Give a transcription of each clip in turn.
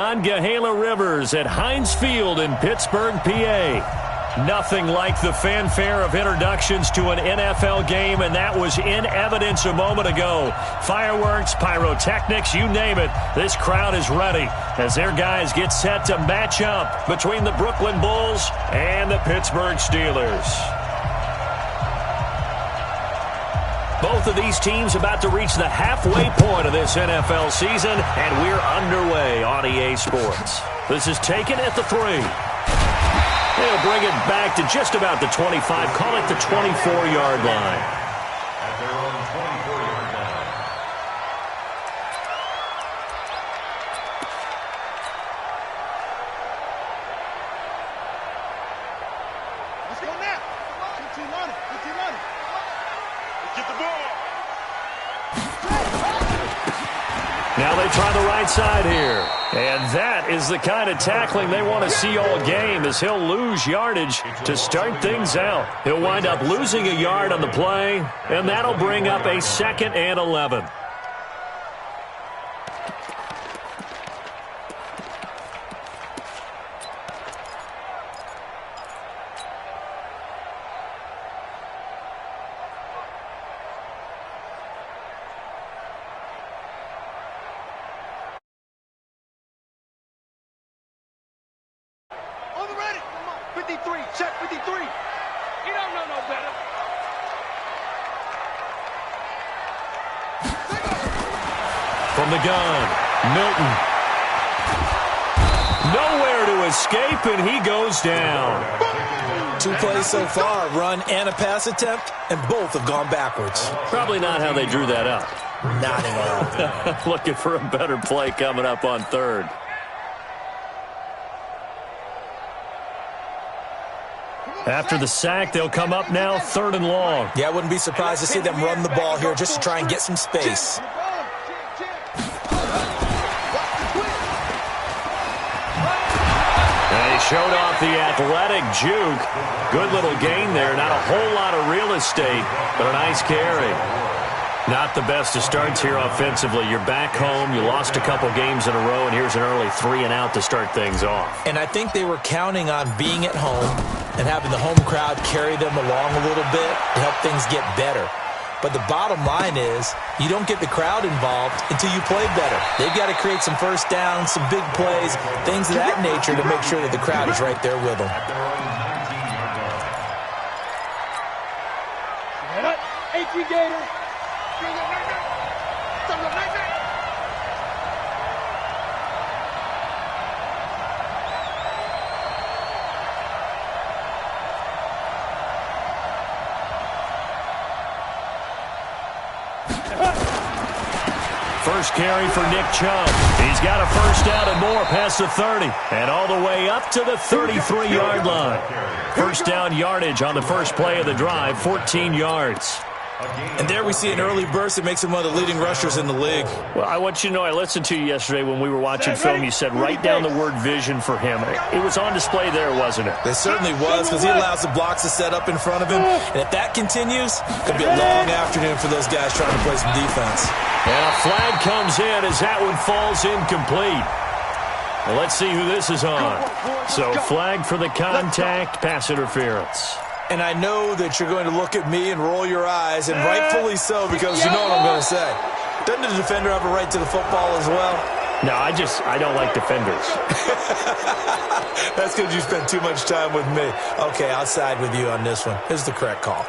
On Gila Rivers at Heinz Field in Pittsburgh, PA. Nothing like the fanfare of introductions to an NFL game, and that was in evidence a moment ago. Fireworks, pyrotechnics, you name it. This crowd is ready as their guys get set to match up between the Brooklyn Bulls and the Pittsburgh Steelers. Both of these teams about to reach the halfway point of this NFL season, and we're underway on EA Sports. This is taken at the 3. They'll bring it back to just about the 25, call it the 24-yard line. At their own 24-yard line. Let's go now. 15 on it. 15 on it. Get the ball. Now they try the right side here. And that is the kind of tackling they want to see all game, as he'll lose yardage to start things out. He'll wind up losing a yard on the play, and that'll bring up a 2nd and 11. Check 53. You don't know no better. From the gun, Milton. Nowhere to escape, and he goes down. 2 plays so far, a run and a pass attempt, and both have gone backwards. Probably not how they drew that up. Not at all. Looking for a better play coming up on 3rd. After the sack, they'll come up now 3rd and long. Yeah, I wouldn't be surprised to see them run the ball here just to try and get some space. And he showed off the athletic juke. Good little gain there. Not a whole lot of real estate, but a nice carry. Not the best of starts here offensively. You're back home. You lost a couple games in a row, and here's an early 3 and out to start things off. And I think they were counting on being at home and having the home crowd carry them along a little bit to help things get better. But the bottom line is you don't get the crowd involved until you play better. They've got to create some first downs, some big plays, things of that nature to make sure that the crowd is right there with them. Gator. First carry for Nick Chubb. He's got a first down and more past the 30. And all the way up to the 33-yard line. First down yardage on the first play of the drive, 14 yards. And there we see an early burst that makes him one of the leading rushers in the league. Well, I want you to know, I listened to you yesterday when we were watching film. You said write down the word vision for him. It was on display there, wasn't it? It certainly was, because he allows the blocks to set up in front of him. And if that continues, it's going to be a long afternoon for those guys trying to play some defense. And a flag comes in as that one falls incomplete. Well, let's see who this is on. So flag for the contact, pass interference. And I know that you're going to look at me and roll your eyes, and rightfully so, because you know what I'm going to say. Doesn't the defender have a right to the football as well? No, I don't like defenders. That's because you spend too much time with me. Okay, I'll side with you on this one. Here's the correct call.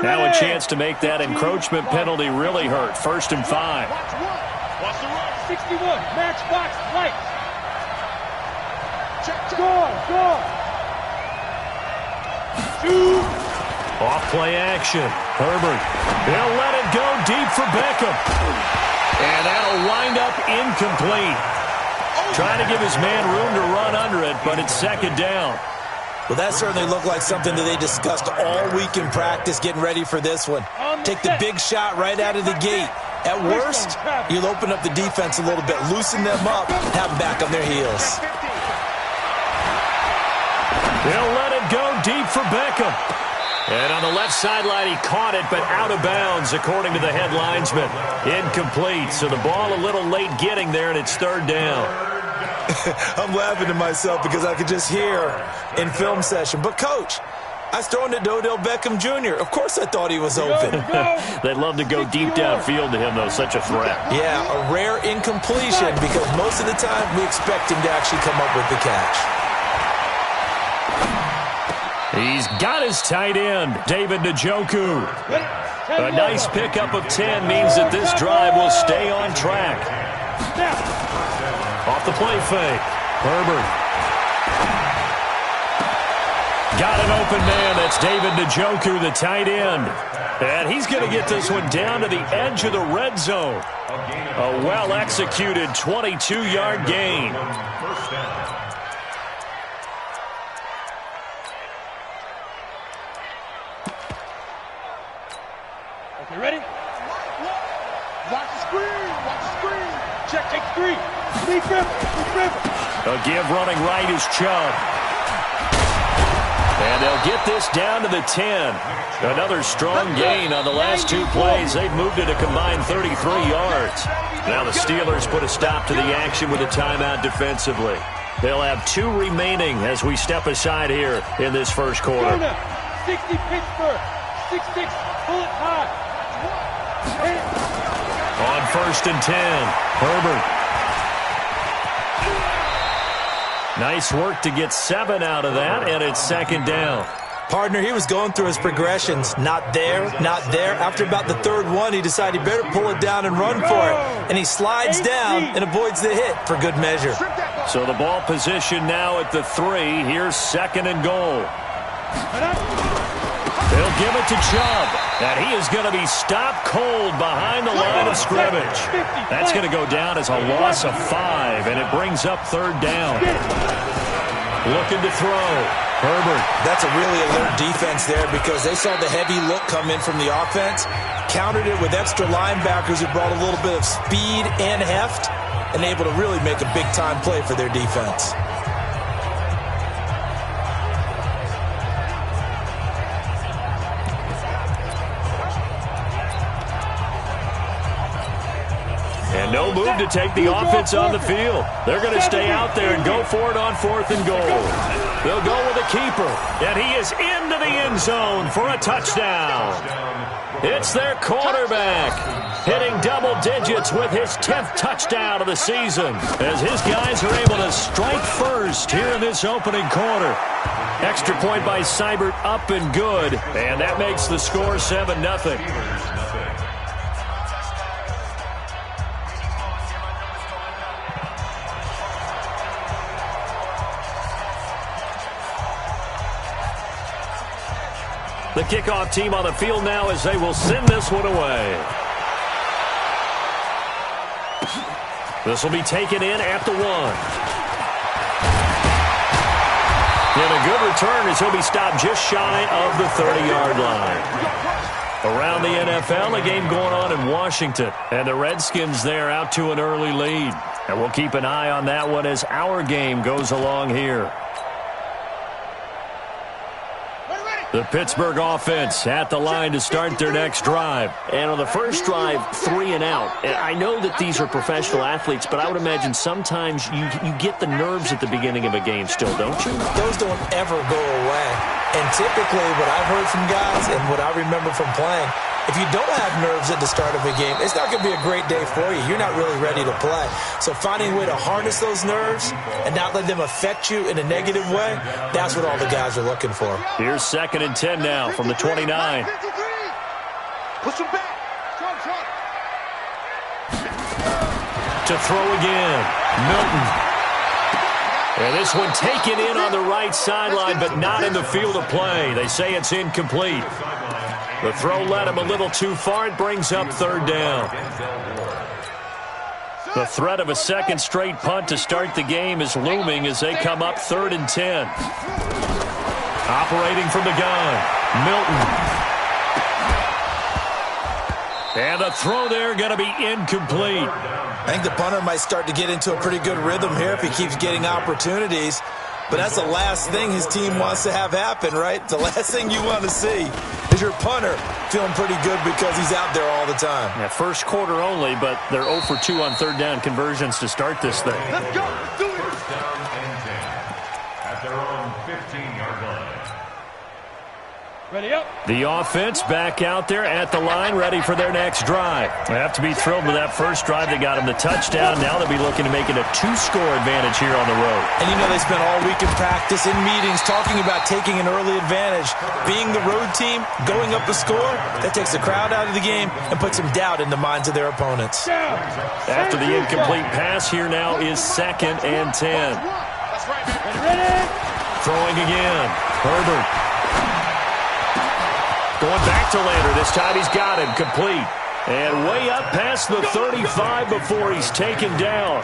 Now a chance to make that encroachment penalty really hurt. 1st and 5. Watch the run. 61. Match box. Light. Score. Off play action. Herbert. They'll let it go deep for Beckham. And that'll wind up incomplete. Trying to give his man room to run under it, but it's 2nd down. Well, that certainly looked like something that they discussed all week in practice getting ready for this one. Take the big shot right out of the gate. At worst, you'll open up the defense a little bit, loosen them up, have them back on their heels. They'll let it go deep for Beckham. And on the left sideline, he caught it, but out of bounds, according to the head linesman. Incomplete, so the ball a little late getting there, and it's third down. I'm laughing to myself because I could just hear in film session. But, Coach, I was throwing to Odell Beckham Jr. Of course I thought he was open. They'd love to go deep downfield to him, though. Such a threat. Yeah, a rare incompletion because most of the time we expect him to actually come up with the catch. He's got his tight end, David Njoku. A nice pickup of 10 means that this drive will stay on track. Off the play fake, Herbert. Got an open man. That's David Njoku, the tight end. And he's going to get this one down to the edge of the red zone. A well-executed 22-yard gain. First down. Okay, ready? Watch the screen. Watch the screen. Check, take three. Lead river. A give running right is Chubb. And they'll get this down to the 10. Another strong gain on the last two plays. They've moved it a combined 33 yards. Now the Steelers put a stop to the action with a timeout defensively. They'll have 2 remaining as we step aside here in this first quarter. 60 Pittsburgh. 6-6. Pull it high. On first and 10, Herbert. Nice work to get 7 out of that, and it's second down. Partner, he was going through his progressions. Not there, not there. After about the third one, he decided he better pull it down and run for it. And he slides down and avoids the hit for good measure. So the ball position now at the 3. Here's second and goal. They'll give it to Chubb, and he is going to be stopped cold behind the line of scrimmage. That's going to go down as a loss of 5, and it brings up third down. Looking to throw. Herbert. That's a really alert defense there because they saw the heavy look come in from the offense, countered it with extra linebackers who brought a little bit of speed and heft, and able to really make a big-time play for their defense. And no move to take the offense on the field. They're going to stay out there and go for it on fourth and goal. They'll go with a keeper, and he is into the end zone for a touchdown. It's their quarterback, hitting double digits with his 10th touchdown of the season, as his guys are able to strike first here in this opening quarter. Extra point by Seibert, up and good, and that makes the score 7-0. The kickoff team on the field now as they will send this one away. This will be taken in at the 1. And a good return as he'll be stopped just shy of the 30-yard line. Around the NFL, a game going on in Washington. And the Redskins there out to an early lead. And we'll keep an eye on that one as our game goes along here. The Pittsburgh offense at the line to start their next drive. And on the first drive, 3 and out. And I know that these are professional athletes, but I would imagine sometimes you get the nerves at the beginning of a game still, don't you? Those don't ever go away. And typically what I've heard from guys and what I remember from playing, if you don't have nerves at the start of a game, it's not going to be a great day for you. You're not really ready to play. So finding a way to harness those nerves and not let them affect you in a negative way, that's what all the guys are looking for. Here's second and 10 now from the 29. Push him back. Shot. To throw again, Milton. And this one taken in on the right sideline, but not in the field of play. They say it's incomplete. The throw led him a little too far. It brings up third down. The threat of a second straight punt to start the game is looming as they come up 3rd and 10. Operating from the gun, Milton. And the throw there going to be incomplete. I think the punter might start to get into a pretty good rhythm here if he keeps getting opportunities. but that's the last thing his team wants to have happen, right? The last thing you want to see is your punter feeling pretty good because he's out there all the time. Yeah, first quarter only, but they're 0 for 2 on third down conversions to start this thing. Let's go. Let's do it. First down and 10 at their own 15-yard line. Ready up. The offense back out there at the line, ready for their next drive. They have to be thrilled with that first drive. They got them the touchdown. Now they'll be looking to make it a 2-score advantage here on the road. And you know they spent all week in practice, in meetings, talking about taking an early advantage. Being the road team, going up a score, that takes the crowd out of the game and puts some doubt in the minds of their opponents. After the incomplete pass, here now is 2nd and 10. That's right. Ready. Throwing again. Herbert. Going back to Lander. This time he's got him complete. And way up past the 35 before he's taken down.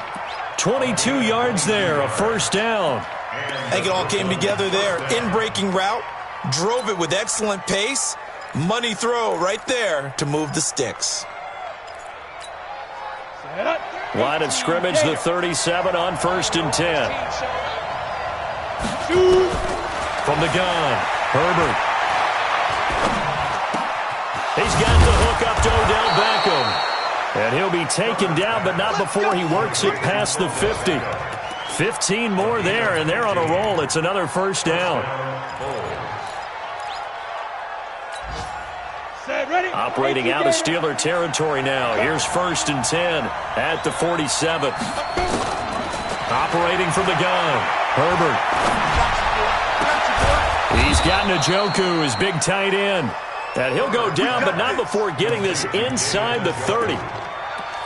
22 yards there, a first down. I think it all came together there. In-breaking route, drove it with excellent pace. Money throw right there to move the sticks. Line of scrimmage, the 37 on 1st and 10. From the gun, Herbert. He's got the hook up to Odell Beckham. And he'll be taken down, but not before he works it past the 50. 15 more there, and they're on a roll. It's another first down. Operating out of Steeler territory now. Here's 1st and 10 at the 47. Operating from the gun, Herbert. He's got Njoku, his big tight end. And he'll go down, but not before getting this inside the 30.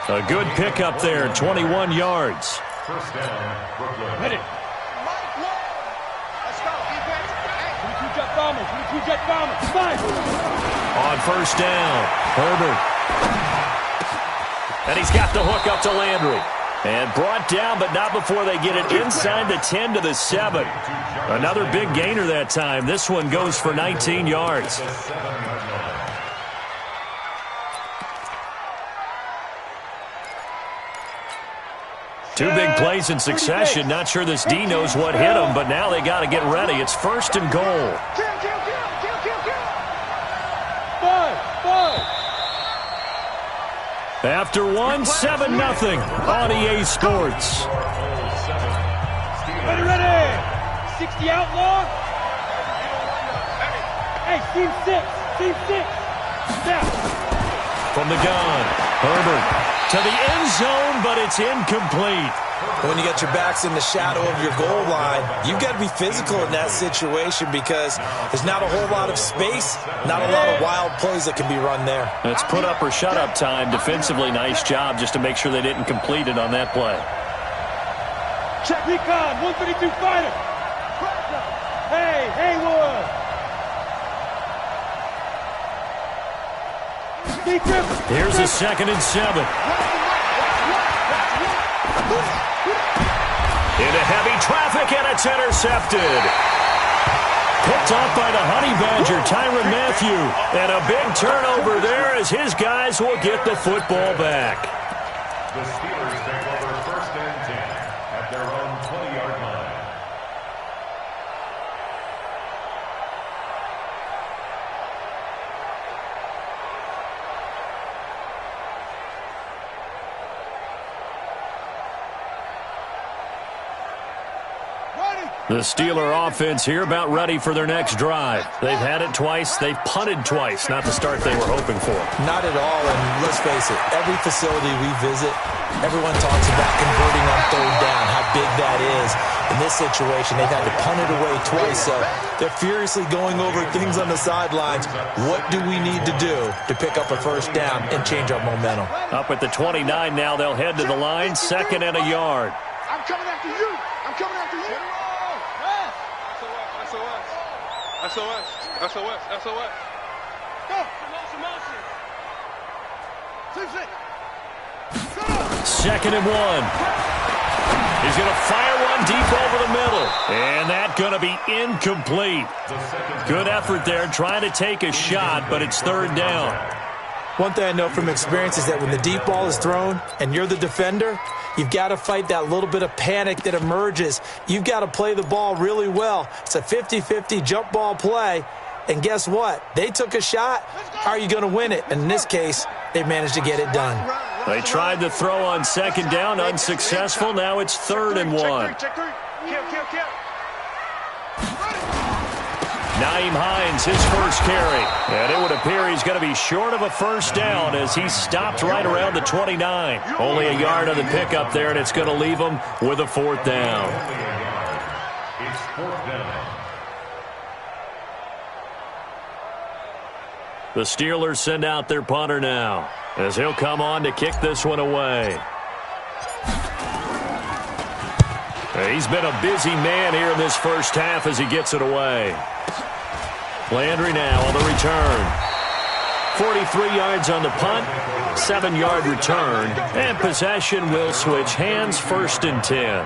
A good pickup there, 21 yards. First down, Brooklyn. Ready. Let's go. Defense. Hey. 22 jet bombers. 22 jet bombers. Five. On first down, Herbert. And he's got the hook up to Landry. And brought down, but not before they get it inside the 10 to the 7. Another big gainer that time. This one goes for 19 yards. Two big plays in succession. Not sure this D knows what hit him, but now they got to get ready. It's 1st and goal. After 1, 7-0 on EA Sports. Ready. 60 outlaw. Hey, team 6. Team 6. Step. From the gun, Herbert to the end zone, but it's incomplete. When you got your backs in the shadow of your goal line, you've got to be physical in that situation because there's not a whole lot of space, not a lot of wild plays that can be run there. It's put up or shut up time. Defensively, nice job just to make sure they didn't complete it on that play. Check recon, 132 fighter. Hey, Haywood. Here's a 2nd and 7. Into heavy traffic, and it's intercepted. Picked off by the Honey Badger, Tyrann Mathieu. And a big turnover there as his guys will get the football back. The Steelers take over 1st and 10 at their own 20-yard line. The Steeler offense here about ready for their next drive. They've had it twice. They've punted twice. Not the start they were hoping for. Not at all, and let's face it, every facility we visit, everyone talks about converting on 3rd down, how big that is. In this situation, they've had to punt it away twice, so they're furiously going over things on the sidelines. What do we need to do to pick up a 1st down and change our momentum? Up at the 29 now, they'll head to the line, 2nd and a yard. I'm coming after you. I'm coming after you. SOS. Go. Motion. 2nd and 1. He's going to fire one deep over the middle. And that's going to be incomplete. Good effort there trying to take a shot, but it's 3rd down. One thing I know from experience is that when the deep ball is thrown and you're the defender, you've got to fight that little bit of panic that emerges. You've got to play the ball really well. It's a 50-50 jump ball play. And guess what? They took a shot. How are you going to win it? And in this case, they managed to get it done. They tried to throw on second down, unsuccessful. Now it's 3rd and 1. Nyheim Hines, his first carry. And it would appear he's going to be short of a first down as he stopped right around the 29. Only a yard on the pickup there, and it's going to leave him with a 4th down. It's 4th down. The Steelers send out their punter now as he'll come on to kick this one away. He's been a busy man here in this first half as he gets it away. Landry now on the return. 43 yards on the punt, 7-yard return, and possession will switch hands, 1st and 10.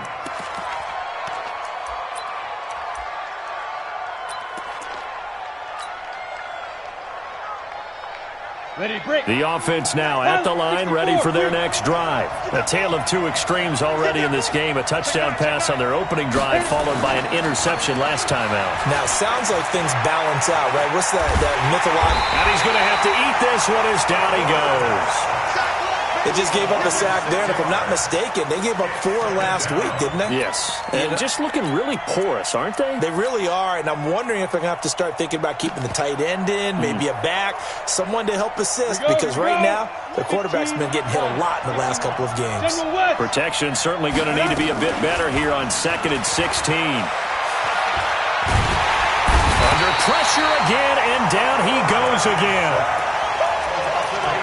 The offense now at the line, ready for their next drive. A tale of two extremes already in this game. A touchdown pass on their opening drive, followed by an interception last time out. Now, sounds like things balance out, right? What's that mythological? And he's going to have to eat this one as down he goes. They just gave up a sack there, and if I'm not mistaken, they gave up 4 last week, didn't they? Yes. And just looking really porous, aren't they? They really are, and I'm wondering if they're going to have to start thinking about keeping the tight end in, maybe a back, someone to help assist, because right now, the quarterback's been getting hit a lot in the last couple of games. Protection certainly going to need to be a bit better here on 2nd and 16. Under pressure again, and down he goes again.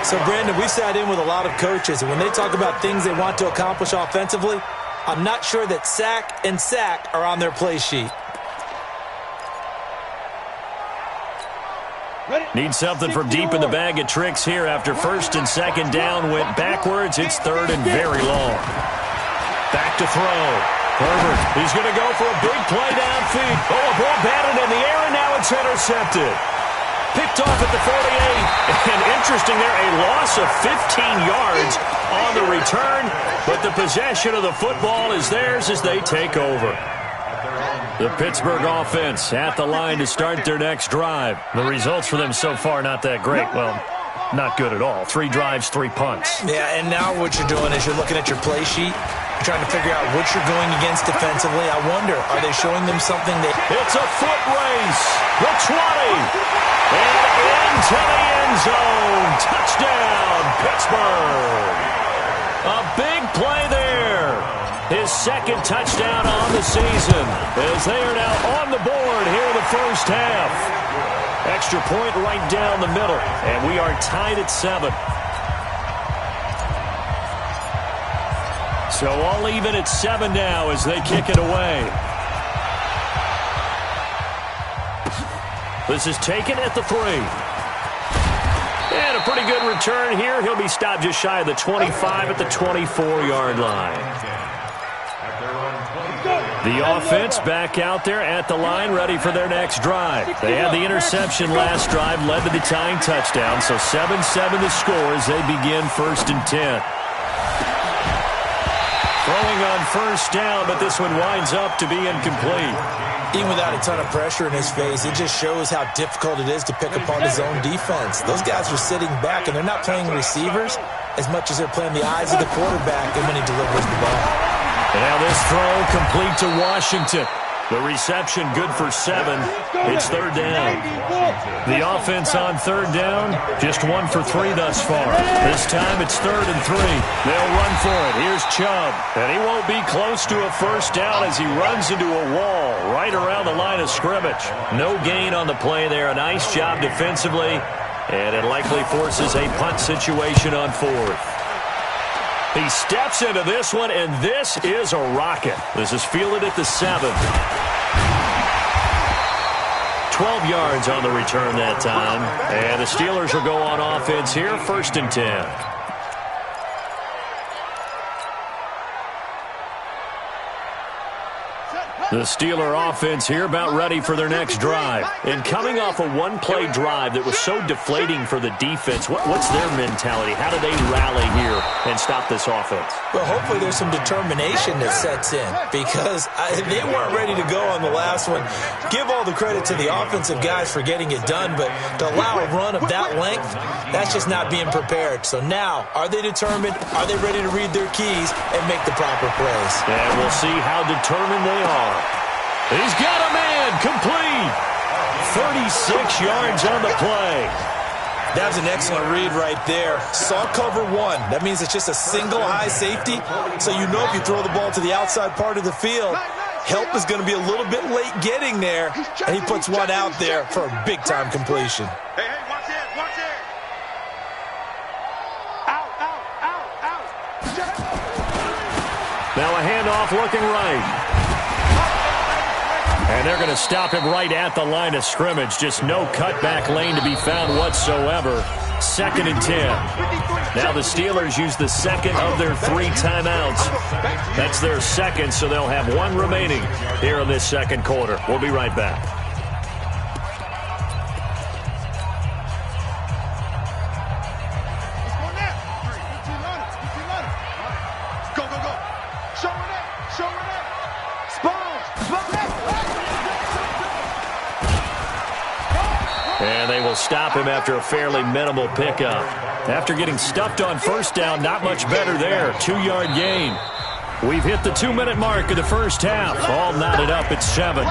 So, Brandon, we sat in with a lot of coaches, and when they talk about things they want to accomplish offensively, I'm not sure that sack and sack are on their play sheet. Need something from deep in the bag of tricks here after 1st and 2nd down went backwards. It's 3rd and very long. Back to throw. Herbert, he's going to go for a big play downfield. Oh, a ball batted in the air, and now it's intercepted. Picked off at the 48, and interesting there, a loss of 15 yards on the return, but the possession of the football is theirs as they take over. The Pittsburgh offense at the line to start their next drive. The results for them so far not that great. Well, not good at all. 3 drives, 3 punts. Yeah, and now what you're doing is you're looking at your play sheet. You're trying to figure out what you're going against defensively. I wonder, are they showing them something that... It's a foot race. The 20. And into the end zone. Touchdown, Pittsburgh. A big play there. His 2nd touchdown on the season as they are now on the board here in the first half. Extra point right down the middle, and we are tied at 7. So all even at 7 now as they kick it away. This is taken at the 3. And a pretty good return here. He'll be stopped just shy of the 25 at the 24-yard line. The offense back out there at the line, ready for their next drive. They had the interception last drive, led to the tying touchdown. So 7-7 the score as they begin 1st and 10. Throwing on 1st down, but this one winds up to be incomplete. Even without a ton of pressure in his face, it just shows how difficult it is to pick apart his own defense. Those guys are sitting back, and they're not playing receivers as much as they're playing the eyes of the quarterback and when he delivers the ball. And now this throw complete to Washington. The reception good for 7. It's 3rd down. The offense on 3rd down, just 1 for 3 thus far. This time it's 3rd and 3. They'll run for it. Here's Chubb. And he won't be close to a first down as he runs into a wall right around the line of scrimmage. No gain on the play there. A nice job defensively. And it likely forces a punt situation on 4th. He steps into this one, and this is a rocket. This is fielded at the 7. 12 yards on the return that time. And the Steelers will go on offense here, 1st and 10. The Steeler offense here about ready for their next drive. And coming off a one-play drive that was so deflating for the defense, what's their mentality? How do they rally here and stop this offense? Well, hopefully there's some determination that sets in because they weren't ready to go on the last one. Give all the credit to the offensive guys for getting it done, but to allow a run of that length, that's just not being prepared. So now, are they determined? Are they ready to read their keys and make the proper plays? And we'll see how determined they are. He's got a man, complete. 36 yards on the play. That was an excellent read right there. Saw cover one. That means it's just a single high safety. So you know if you throw the ball to the outside part of the field, help is going to be a little bit late getting there. And he puts one out there for a big-time completion. Hey, watch it, watch it. Out. Now a handoff looking right. And they're going to stop him right at the line of scrimmage. Just no cutback lane to be found whatsoever. 2nd and 10. Now the Steelers use the second of their 3 timeouts. That's their second, so they'll have one remaining here in this second quarter. We'll be right back. And they will stop him after a fairly minimal pickup. After getting stuffed on first down, not much better there. 2-yard gain. We've hit the 2-minute mark of the first half. All knotted up at 7.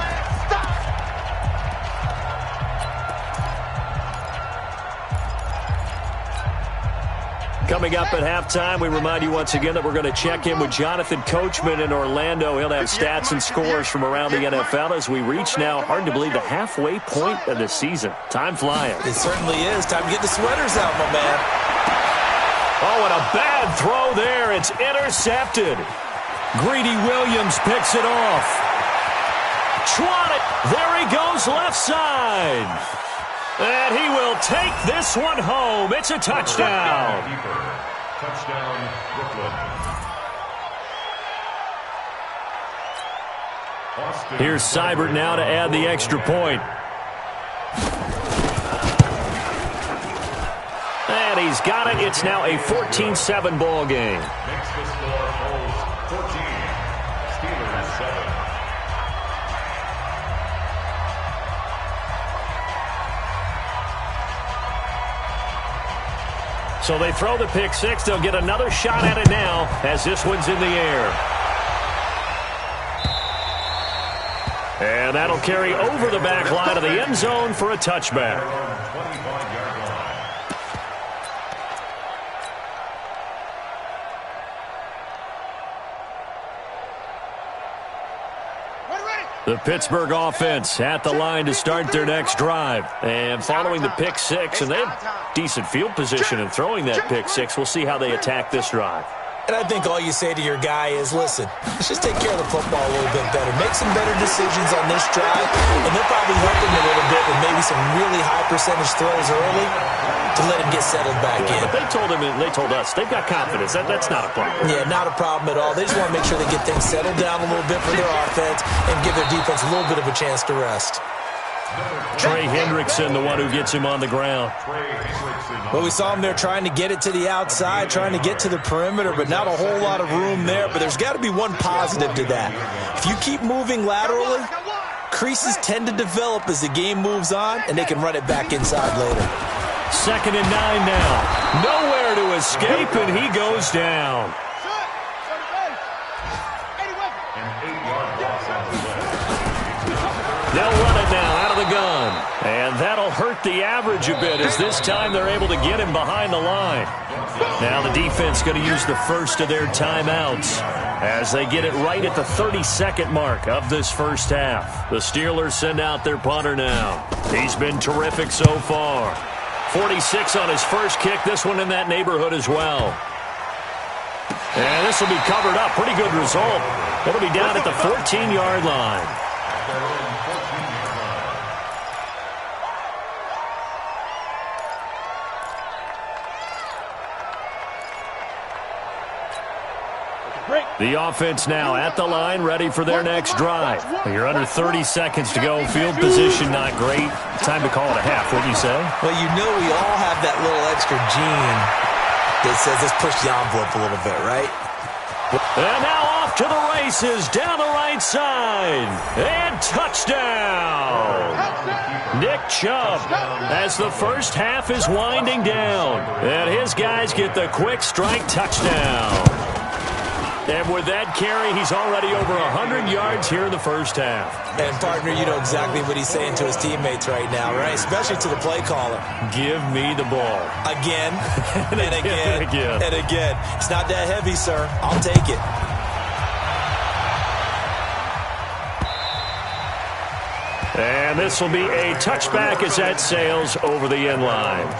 Coming up at halftime, we remind you once again that we're going to check in with Jonathan Coachman in Orlando. He'll have stats and scores from around the NFL as we reach now, hard to believe, the halfway point of the season. Time flying. It certainly is. Time to get the sweaters out, my man. Oh, and a bad throw there. It's intercepted. Greedy Williams picks it off. Trotted. There he goes left side. And he will take this one home. It's a touchdown. Touchdown, Brooklyn. Here's Seibert now to add the extra point. And he's got it. It's now a 14-7 ball game. Makes the score Bulls 14, Steelers 7. So they throw the pick six. They'll get another shot at it now as this one's in the air. And that'll carry over the back line of the end zone for a touchback. 25-yard line. The Pittsburgh offense at the line to start their next drive. And following the pick six, and they have decent field position in throwing that pick six. We'll see how they attack this drive. And I think all you say to your guy is, listen, let's just take care of the football a little bit better. Make some better decisions on this drive, and they'll probably help him a little bit with maybe some really high percentage throws early to let him get settled back in. But they told him, and they told us, they've got confidence. That's not a problem. Yeah, not a problem at all. They just want to make sure they get things settled down a little bit for their offense and give their defense a little bit of a chance to rest. Trey Hendrickson, the one who gets him on the ground. Well, we saw him there trying to get it to the outside, trying to get to the perimeter, but not a whole lot of room there. But there's got to be one positive to that. If you keep moving laterally, creases tend to develop as the game moves on, and they can run it back inside later. 2nd and 9 now. Nowhere to escape, and he goes down. They'll run it now out of the gun. And that'll hurt the average a bit as this time they're able to get him behind the line. Now the defense going to use the first of their timeouts as they get it right at the 32nd mark of this first half. The Steelers send out their punter now. He's been terrific so far. 46 on his first kick. This one in that neighborhood as well. And this will be covered up. Pretty good result. It'll be down at the 14-yard line. Break. The offense now at the line, ready for their next drive. Well, you're under 30 seconds to go. Field position not great. Time to call it a half, wouldn't you say? Well, you know we all have that little extra gene that says let's push the envelope a little bit, right? And now off to the races, down the right side. And touchdown! Nick Chubb, as the first half is winding down. And his guys get the quick strike touchdown. And with that carry, he's already over 100 yards here in the first half. And, partner, you know exactly what he's saying to his teammates right now, right? Especially to the play caller. Give me the ball. Again, and again, and again. And again. It's not that heavy, sir. I'll take it. And this will be a touchback as that sails over the end line.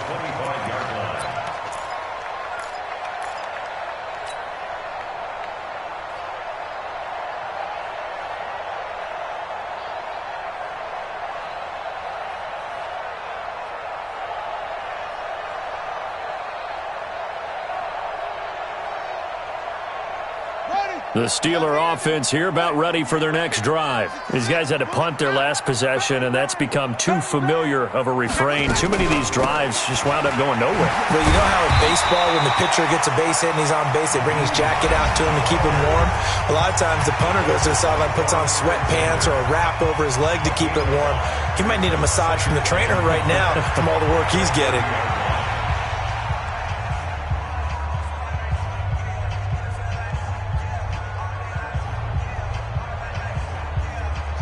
The Steeler offense here about ready for their next drive. These guys had to punt their last possession, and that's become too familiar of a refrain. Too many of these drives just wound up going nowhere. But you know how in baseball, when the pitcher gets a base hit and he's on base, they bring his jacket out to him to keep him warm? A lot of times the punter goes to the sideline, puts on sweatpants or a wrap over his leg to keep it warm. He might need a massage from the trainer right now from all the work he's getting.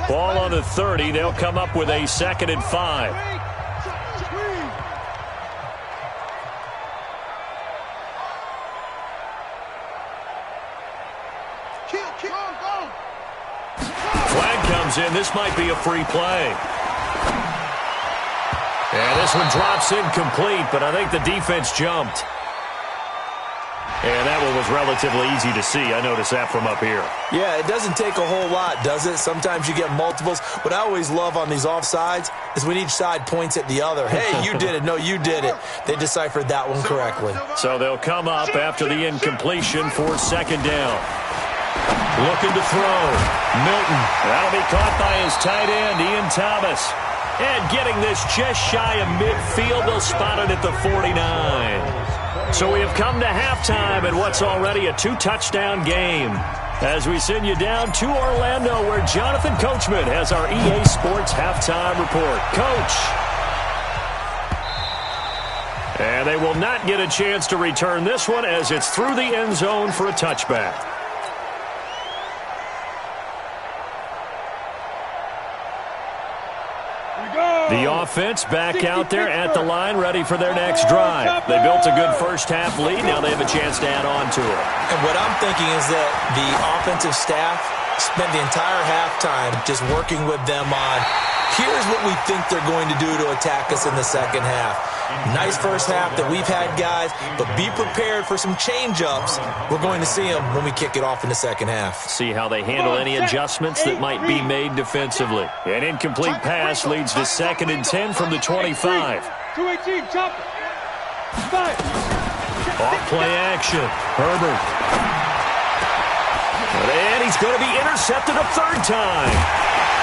Ball on the 30. They'll come up with a 2nd and 5. Flag comes in. This might be a free play. And this one drops incomplete, but I think the defense jumped. And that one was relatively easy to see. I noticed that from up here. Yeah, it doesn't take a whole lot, does it? Sometimes you get multiples. What I always love on these offsides is when each side points at the other. Hey, you did it. No, you did it. They deciphered that one correctly. So they'll come up after the incompletion for 2nd down. Looking to throw. Milton. That'll be caught by his tight end, Ian Thomas. And getting this just shy of midfield, they'll spot it at the 49. So we have come to halftime in what's already a 2-touchdown game. As we send you down to Orlando, where Jonathan Coachman has our EA Sports halftime report. Coach. And they will not get a chance to return this one as it's through the end zone for a touchback. The offense back out there at the line, ready for their next drive. They built a good first half lead. Now they have a chance to add on to it. And what I'm thinking is that the offensive staff spent the entire halftime just working with them on, here's what we think they're going to do to attack us in the second half. Nice first half that we've had, guys, but be prepared for some change-ups. We're going to see them when we kick it off in the second half. See how they handle any adjustments that might be made defensively. An incomplete pass leads to 2nd and 10 from the 25. 218, chop. 5. Off play action. Herbert. And he's going to be intercepted a 3rd time.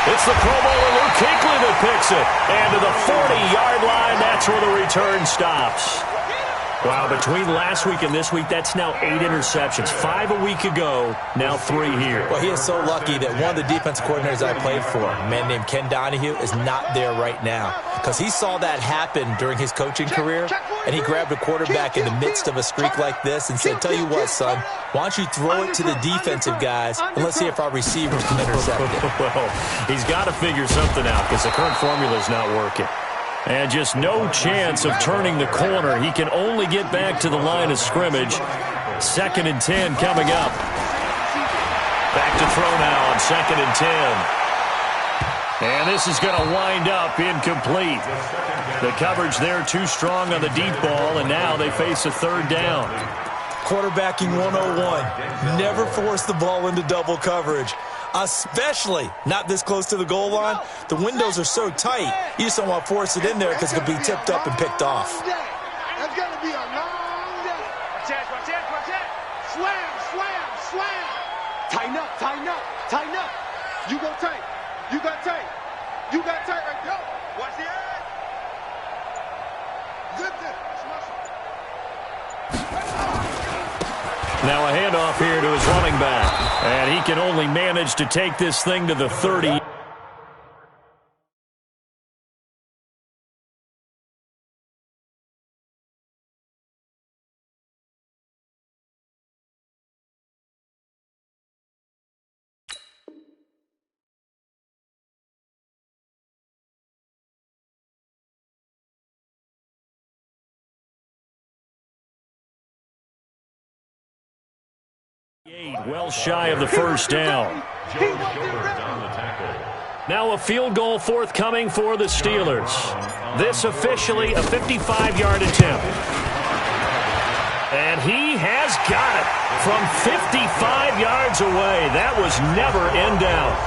It's the Pro Bowler Luke Kuechly that picks it. And to the 40-yard line, that's where the return stops. Wow, between last week and this week, that's now 8 interceptions. 5 a week ago, now 3 here. Well, he is so lucky that one of the defense coordinators I played for, a man named Ken Donahue, is not there right now. Because he saw that happen during his coaching career, and he grabbed a quarterback in the midst of a streak like this and said, tell you what, son, why don't you throw it to the defensive guys, and let's see if our receivers can intercept it. Well, he's got to figure something out because the current formula is not working. And just no chance of turning the corner. He can only get back to the line of scrimmage. 2nd and 10 coming up. Back to throw now on 2nd and 10. And this is going to wind up incomplete. The coverage there too strong on the deep ball, and now they face a 3rd down. Quarterbacking 101. Never force the ball into double coverage. Especially not this close to the goal line. The windows are so tight, you just don't want to force it in there because it could be tipped up and picked off. That's going to be a long day. Watch out, watch out, watch out. Slam, slam, slam. Tighten up. Tighten up. You go tight. You got tight. You got tight right there. Watch the edge. Zip it. Now a handoff here to his running back. And he can only manage to take this thing to the 30. Well shy of the first down. Now a field goal forthcoming for the Steelers. This officially a 55-yard attempt. And he has got it from 55 yards away. That was never in doubt.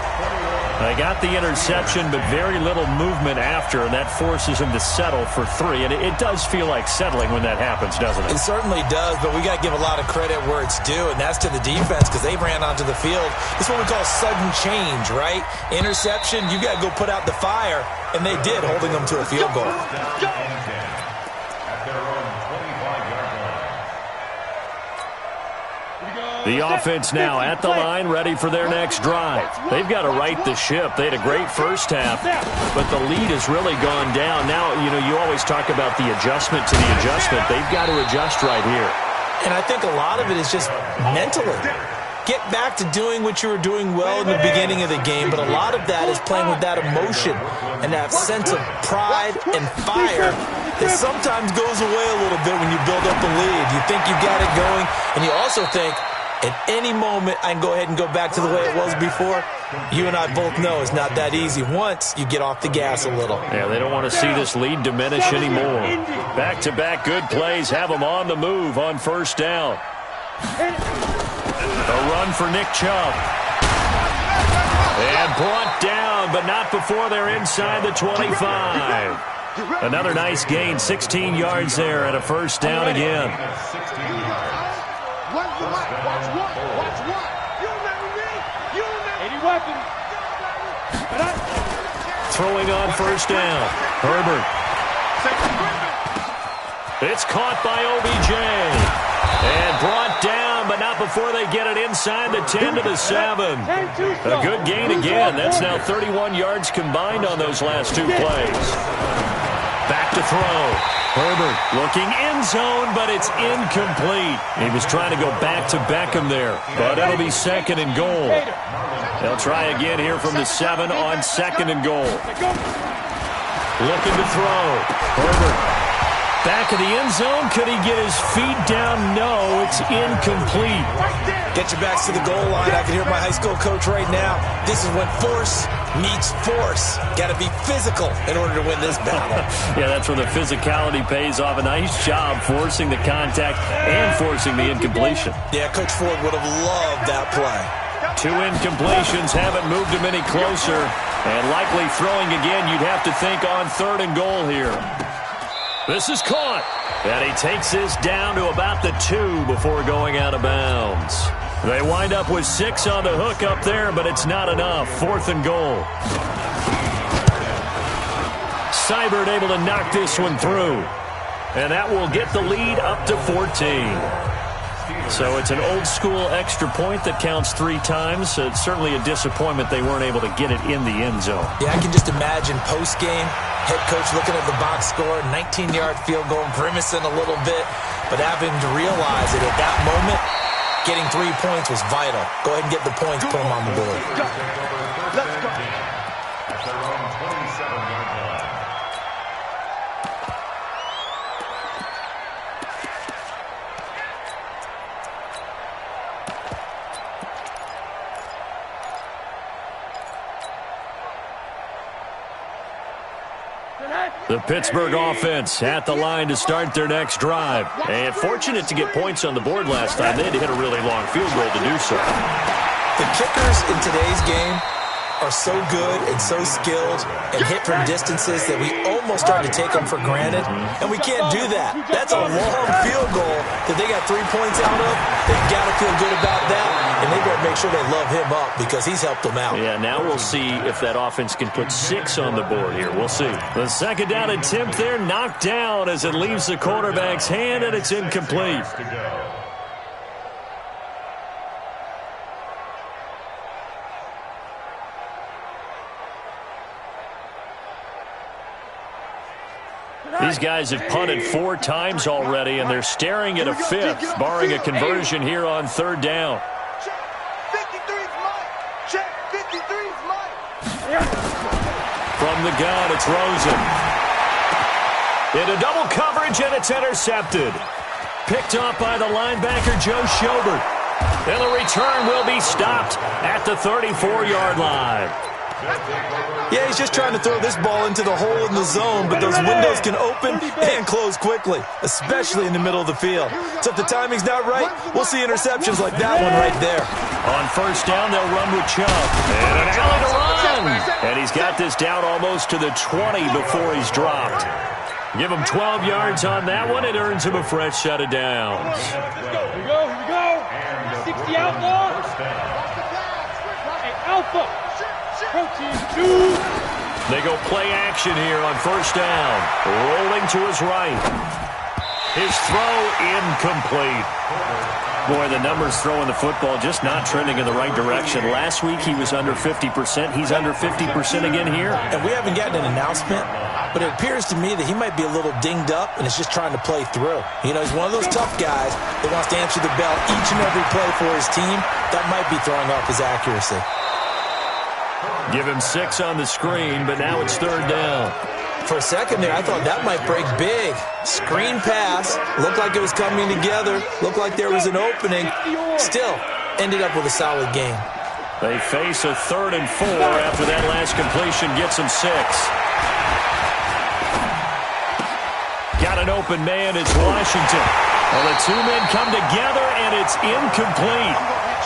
They got the interception, but very little movement after, and that forces him to settle for 3. And it does feel like settling when that happens, doesn't it? It certainly does, but we got to give a lot of credit where it's due, and that's to the defense because they ran onto the field. It's what we call sudden change, right? Interception, you got to go put out the fire, and they did, holding them to a field goal. The offense now at the line, ready for their next drive. They've got to right the ship. They had a great first half, but the lead has really gone down. Now, you always talk about the adjustment to the adjustment. They've got to adjust right here. And I think a lot of it is just mentally. Get back to doing what you were doing well in the beginning of the game, but a lot of that is playing with that emotion and that sense of pride and fire that sometimes goes away a little bit when you build up the lead. You think you got it going, and you also think, at any moment, I can go ahead and go back to the way it was before. You and I both know it's not that easy once you get off the gas a little. Yeah, they don't want to see this lead diminish anymore. Back-to-back good plays have them on the move on first down. A run for Nick Chubb. And brought down, but not before they're inside the 25. Another nice gain, 16 yards there, and a first down again. Throwing on first down. Herbert. It's caught by OBJ. And brought down, but not before they get it inside the 10 to the 7. A good gain again. That's now 31 yards combined on those last 2 plays. Back to throw. Herbert looking end zone, but it's incomplete. He was trying to go back to Beckham there, but it'll be 2nd and goal. They'll try again here from the 7 on 2nd and goal. Looking to throw. Herbert back of the end zone. Could he get his feet down? No, it's incomplete. Get your backs to the goal line. I can hear my high school coach right now. This is when force meets force. Got to be physical in order to win this battle. Yeah, that's where the physicality pays off. A nice job forcing the contact and forcing the incompletion. Yeah, Coach Ford would have loved that play. 2 incompletions haven't moved him any closer. And likely throwing again, you'd have to think on 3rd and goal here. This is caught. And he takes this down to about the 2 before going out of bounds. They wind up with 6 on the hook up there, but it's not enough. 4th and goal. Seibert able to knock this one through. And that will get the lead up to 14. So it's an old-school extra point that counts 3 times. So it's certainly a disappointment they weren't able to get it in the end zone. Yeah, I can just imagine post-game, head coach looking at the box score, 19-yard field goal, grimacing a little bit, but having to realize that at that moment, getting 3 points was vital. Go ahead and get the points, put them on the board. Let's go. At their own 27-yard line. The Pittsburgh offense at the line to start their next drive. And fortunate to get points on the board last time. They had to hit a really long field goal to do so. The kickers in today's game are so good and so skilled and hit from distances that we almost start to take them for granted, and we can't do that. That's a long field goal that they got 3 points out of. They've got to feel good about that, and they better make sure they love him up because he's helped them out. Yeah, now we'll see if that offense can put 6 on the board here. We'll see. The second down attempt there knocked down as it leaves the quarterback's hand, and it's incomplete. These guys have punted 4 times already, and they're staring at a 5th, barring a conversion here on 3rd down. Check. 53's mine. Check. 53's mine. From the gun, it's Rosen. Into double coverage, and it's intercepted. Picked off by the linebacker, Joe Schobert. And the return will be stopped at the 34-yard line. Yeah, he's just trying to throw this ball into the hole in the zone, but those windows can open and close quickly, especially in the middle of the field. So if the timing's not right, we'll see interceptions like that one right there. On 1st down, they'll run with Chubb. And an alley to run. And he's got this down almost to the 20 before he's dropped. Give him 12 yards on that one. It earns him a fresh set of downs. Here we go. 60 outlaw. Hey, Alpha. They go play action here on 1st down. Rolling to his right. His throw incomplete. Boy, the numbers throwing the football just not trending in the right direction. Last week he was under 50%. He's under 50% again here. And we haven't gotten an announcement, but it appears to me that he might be a little dinged up and is just trying to play through. You know, he's one of those tough guys that wants to answer the bell each and every play for his team. That might be throwing off his accuracy. Give him 6 on the screen, but now it's 3rd down. For a second there, I thought that might break big. Screen pass. Looked like it was coming together. Looked like there was an opening. Still, ended up with a solid game. They face a 3rd and 4 after that last completion gets them 6. Got an open man. It's Washington. Well, the 2 men come together, and it's incomplete.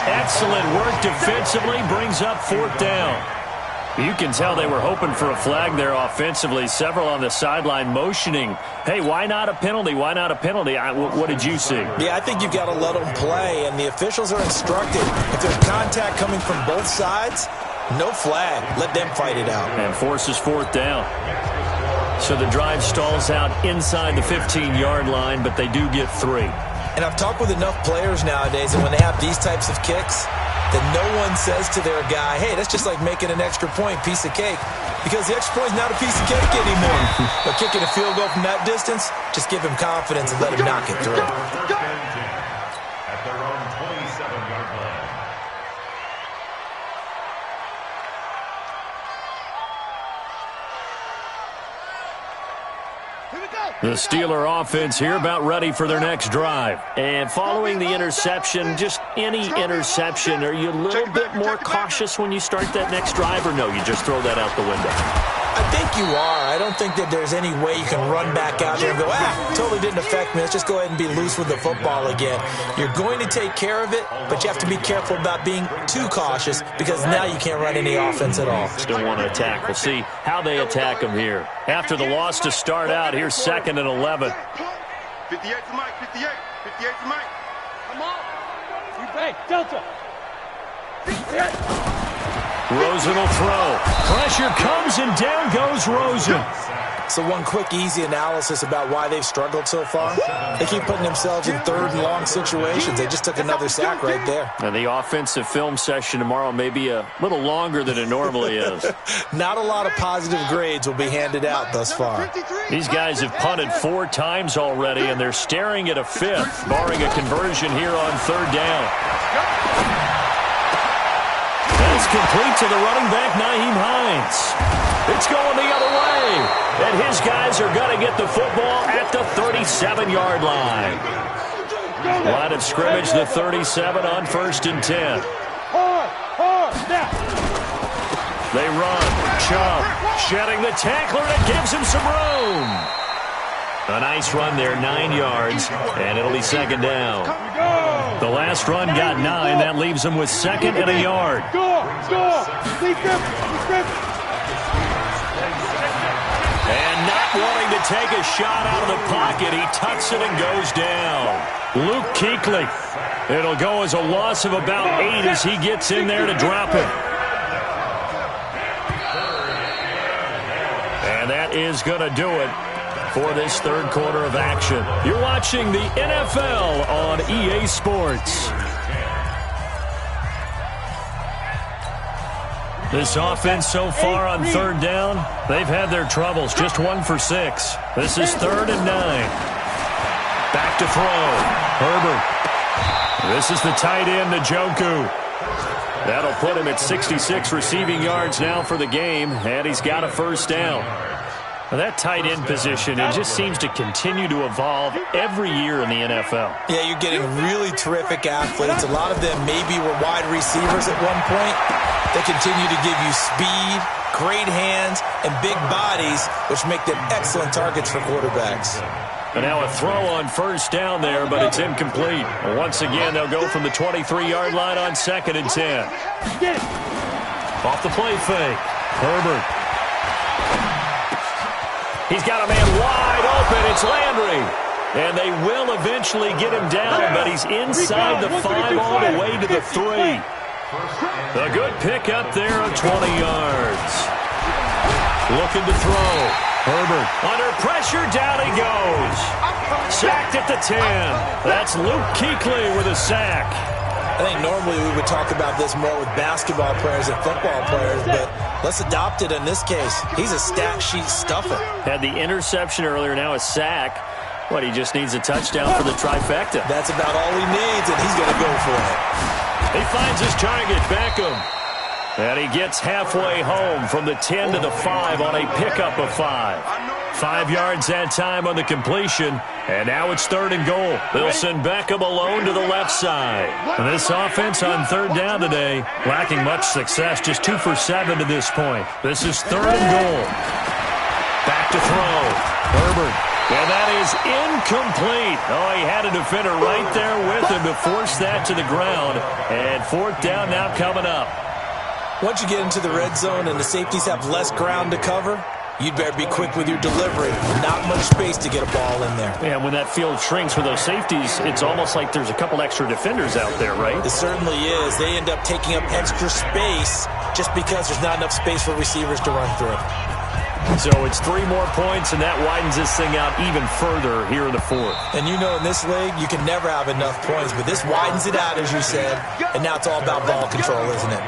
Excellent work defensively. Brings up 4th down. You can tell they were hoping for a flag there offensively. Several on the sideline motioning, hey, why not a penalty? Why not a penalty? What did you see? Yeah, I think you've got to let them play, and the officials are instructed. If there's contact coming from both sides, no flag. Let them fight it out. And forces 4th down. So the drive stalls out inside the 15-yard line, but they do get 3. And I've talked with enough players nowadays, and when they have these types of kicks, that no one says to their guy, hey, that's just like making an extra point, piece of cake. Because the extra point is not a piece of cake anymore. But kicking a field goal from that distance, just give him confidence and let him knock it through. At their own 27-yard line. The Steeler offense here about ready for their next drive. And following the interception, just any interception, are you a little bit more cautious when you start that next drive, or no, you just throw that out the window? I think you are. I don't think that there's any way you can run back out there and go, totally didn't affect me. Let's just go ahead and be loose with the football again. You're going to take care of it, but you have to be careful about being too cautious because now you can't run any offense at all. Still want to attack. We'll see how they attack them here. After the loss to start out, here's 2nd and 11. 58 to Mike, 58. 58 to Mike. Come on. Hey, Delta. 58. Rosen will throw. Pressure comes, and down goes Rosen. So one quick, easy analysis about why they've struggled so far. They keep putting themselves in 3rd and long situations. They just took another sack right there. And the offensive film session tomorrow may be a little longer than it normally is. Not a lot of positive grades will be handed out thus far. These guys have punted 4 times already, and they're staring at a 5th, barring a conversion here on 3rd down. That's complete to the running back, Nyheim Hines. It's going the other way. And his guys are going to get the football at the 37-yard line. Line of scrimmage, the 37 on 1st and 10. They run. Chubb shedding the tackler, and it gives him some room. A nice run there, 9 yards, and it'll be second down. The last run got 9. That leaves him with second and a yard. And not wanting to take a shot out of the pocket, he tucks it and goes down. Luke Kuechly. It'll go as a loss of about 8 as he gets in there to drop it. And that is going to do it for this third quarter of action. You're watching the NFL on EA Sports. This offense so far on third down, they've had their troubles. Just 1 for 6. This is 3rd and 9. Back to throw. Herbert. This is the tight end, Njoku. That'll put him at 66 receiving yards now for the game, and he's got a first down. Now that tight end position, it just seems to continue to evolve every year in the NFL. Yeah, you're getting really terrific athletes. A lot of them maybe were wide receivers at one point. They continue to give you speed, great hands, and big bodies, which make them excellent targets for quarterbacks. And now a throw on first down there, but it's incomplete. Once again, they'll go from the 23-yard line on 2nd and 10. Off the play fake. Herbert. He's got a man wide open. It's Landry. And they will eventually get him down, but he's inside the 5 all the way to the 3. A good pickup there of 20 yards. Looking to throw. Herbert under pressure, down he goes. Sacked at the 10. That's Luke Kuechly with a sack. I think normally we would talk about this more with basketball players and football players, but let's adopt it in this case. He's a stat sheet stuffer. Had the interception earlier, now a sack. What, he just needs a touchdown for the trifecta. That's about all he needs, and he's going to go for it. He finds his target, Beckham. And he gets halfway home from the 10 to the 5 on a pickup of 5. 5 yards that time on the completion, and now it's 3rd and goal. They'll send Beckham alone to the left side. And this offense on 3rd down today, lacking much success, just 2 for 7 to this point. This is 3rd and goal. Back to throw. Herbert. And that is incomplete. Oh, he had a defender right there with him to force that to the ground. And 4th down now coming up. Once you get into the red zone and the safeties have less ground to cover, you'd better be quick with your delivery. Not much space to get a ball in there. And when that field shrinks for those safeties, it's almost like there's a couple extra defenders out there, right? It certainly is. They end up taking up extra space just because there's not enough space for receivers to run through. So it's 3 more points, and that widens this thing out even further here in the 4th. And you know in this league, you can never have enough points, but this widens it out, as you said, and now it's all about ball control, isn't it?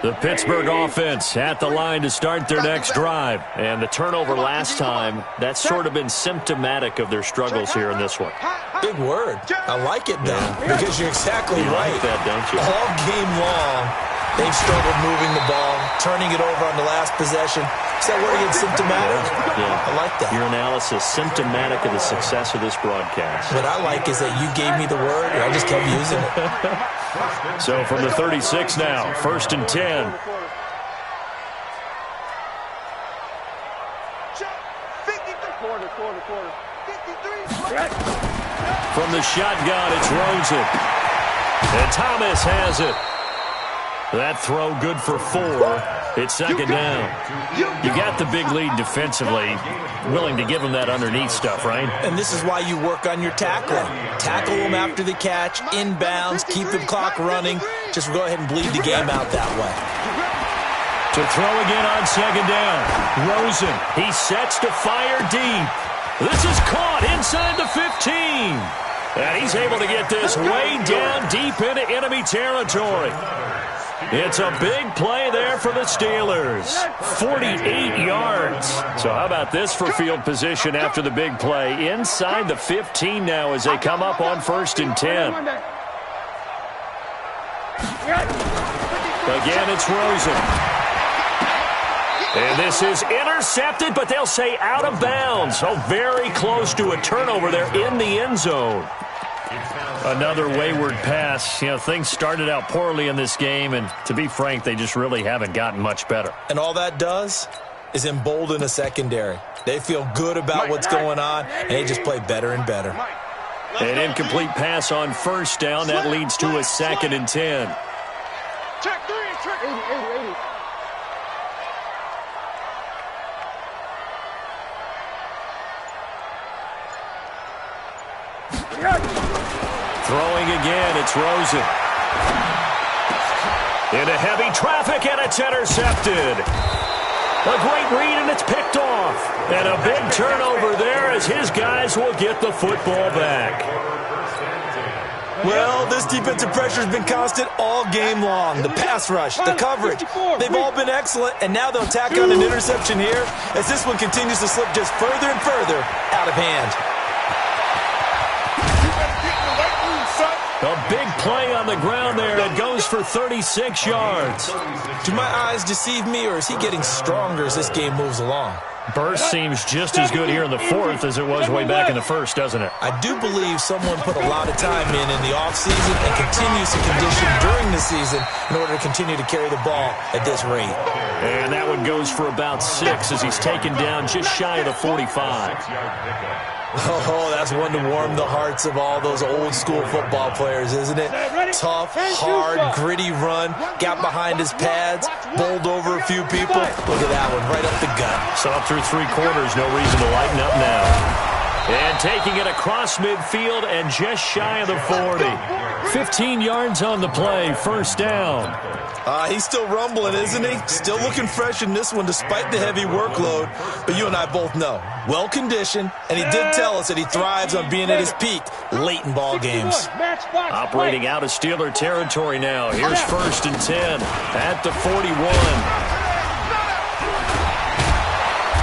The Pittsburgh offense at the line to start their next drive. And the turnover last time, that's sort of been symptomatic of their struggles here in this one. Big word. I like it, though, because you're exactly right. Like that, don't you? All game long, they've struggled moving the ball, turning it over on the last possession. Is that word again, symptomatic? Yeah. I like that. Your analysis, symptomatic of the success of this broadcast. What I like is that you gave me the word, and I just kept using it. So from the 36 now, 1st and 10. From the shotgun, it's Rosen. And Thomas has it. That throw good for 4. It's 2nd down. You got the big lead defensively, willing to give them that underneath stuff, right? And this is why you work on your tackling. Tackle them after the catch, inbounds, keep the clock running. Just go ahead and bleed the game out that way. To throw again on 2nd down. Rosen, he sets to fire deep. This is caught inside the 15. And he's able to get this way down deep into enemy territory. It's a big play there for the Steelers. 48 yards. So how about this for field position after the big play? Inside the 15 now as they come up on 1st and 10. Again, it's Rosen. And this is intercepted, but they'll say out of bounds. So very close to a turnover there in the end zone. Another wayward pass. You know, things started out poorly in this game, and to be frank, they just really haven't gotten much better. And all that does is embolden a secondary. They feel good about what's going on, and they just play better and better. An incomplete pass on first down. That leads to a 2nd and 10. Check 3, check 80. Throwing again, it's Rosen. Into heavy traffic, and it's intercepted. A great read, and it's picked off. And a big turnover there as his guys will get the football back. Well, this defensive pressure has been constant all game long. The pass rush, the coverage, they've all been excellent, and now they'll tack on an interception here as this one continues to slip just further and further out of hand. A big play on the ground there. It goes for 36 yards. Do my eyes deceive me, or is he getting stronger as this game moves along? Burst seems just as good here in the 4th as it was way back in the 1st, doesn't it? I do believe someone put a lot of time in the offseason and continues to condition during the season in order to continue to carry the ball at this rate. And that one goes for about 6 as he's taken down just shy of the 45. Oh, that's one to warm the hearts of all those old-school football players, isn't it? Tough, hard, gritty run, got behind his pads, bowled over a few people. Look at that one, right up the gut. Saw through 3 quarters, no reason to lighten up now. And taking it across midfield and just shy of the 40. 15 yards on the play, first down. He's still rumbling, isn't he? Still looking fresh in this one despite the heavy workload. But you and I both know, well-conditioned, and he did tell us that he thrives on being at his peak late in ball games. Operating out of Steeler territory now. Here's 1st and 10 at the 41.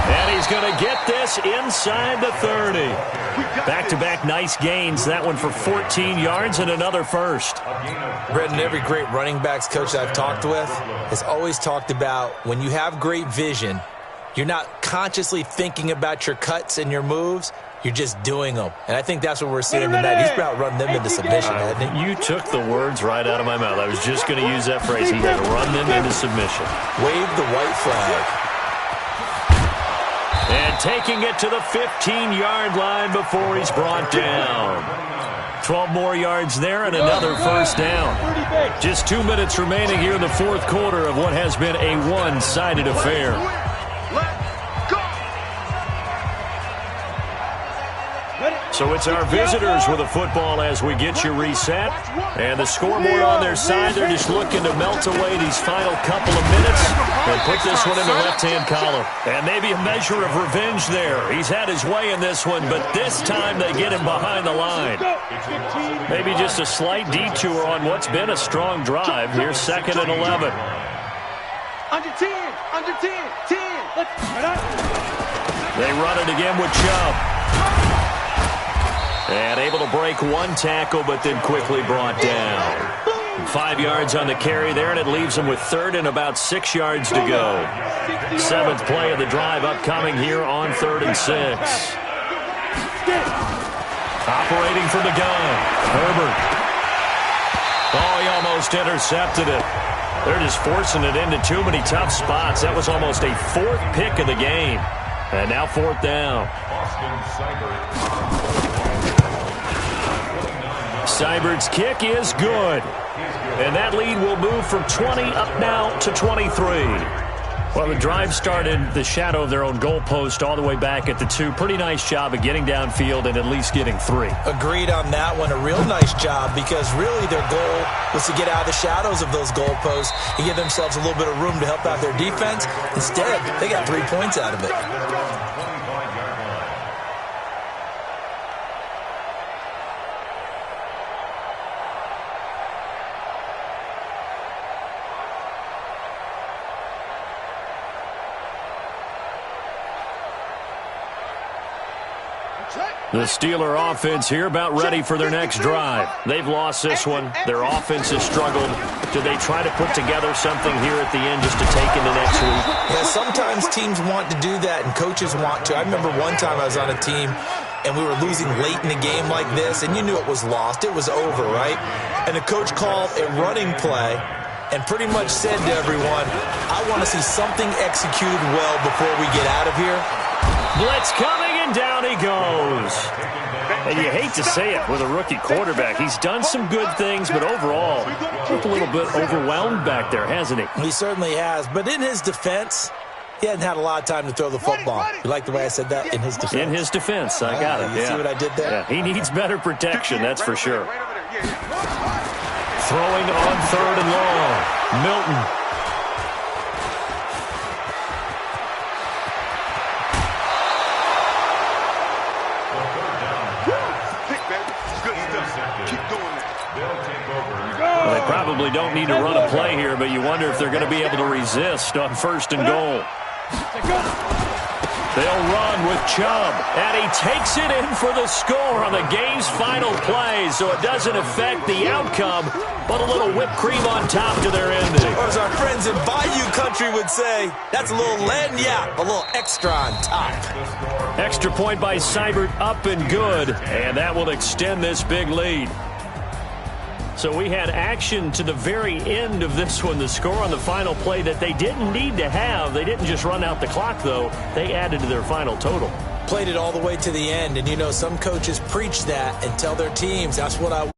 And he's going to get this inside the 30. Back-to-back nice gains. That one for 14 yards and another first. Brendan, every great running backs coach that I've talked with has always talked about when you have great vision, you're not consciously thinking about your cuts and your moves. You're just doing them. And I think that's what we're seeing tonight. He's about running them into submission, hasn't he? You took the words right out of my mouth. I was just going to use that phrase. He had run them into submission. Wave the white flag. And taking it to the 15-yard line before he's brought down. 12 more yards there and another first down. Just 2 minutes remaining here in the 4th quarter of what has been a one-sided affair. So it's our visitors with the football as we get you reset. And the scoreboard on their side, they're just looking to melt away these final couple of minutes and put this one in the left-hand column. And maybe a measure of revenge there. He's had his way in this one, but this time they get him behind the line. Maybe just a slight detour on what's been a strong drive. Here's 2nd and 11. Under 10, 10. They run it again with Chubb. And able to break one tackle, but then quickly brought down. 5 yards on the carry there, and it leaves them with 3rd and about 6 yards to go. 7th play of the drive upcoming here on 3rd and 6. Operating from the gun, Herbert. Oh, he almost intercepted it. They're just forcing it into too many tough spots. That was almost a 4th pick of the game. And now 4th down. Seibert's kick is good. And that lead will move from 20 up now to 23. Well, the drive started in the shadow of their own goalpost all the way back at the 2. Pretty nice job of getting downfield and at least getting 3. Agreed on that one. A real nice job because really their goal was to get out of the shadows of those goalposts and give themselves a little bit of room to help out their defense. Instead, they got 3 points out of it. Check. The Steeler offense here about ready for their next drive. They've lost this one. Their offense has struggled. Do they try to put together something here at the end just to take into next week? Yeah, sometimes teams want to do that and coaches want to. I remember one time I was on a team and we were losing late in a game like this, and you knew it was lost. It was over, right? And the coach called a running play and pretty much said to everyone, I want to see something executed well before we get out of here. Blitz coming, and down he goes. And you hate to say it with a rookie quarterback. He's done some good things, but overall, looked a little bit overwhelmed back there, hasn't he? He certainly has. But in his defense, he hadn't had a lot of time to throw the football. You like the way I said that? In his defense. In his defense, I got it. You see what I did there? Yeah, he needs better protection, that's for sure. Throwing on 3rd and long. Milton. Well, they probably don't need to run a play here, but you wonder if they're going to be able to resist on 1st and goal. They'll run with Chubb, and he takes it in for the score on the game's final play, so it doesn't affect the outcome, but a little whipped cream on top to their ending. Or as our friends in Bayou Country would say, that's a little lagniappe, a little extra on top. Extra point by Seibert, up and good, and that will extend this big lead. So we had action to the very end of this one. The score on the final play that they didn't need to have. They didn't just run out the clock, though. They added to their final total. Played it all the way to the end, and you know some coaches preach that and tell their teams, that's what I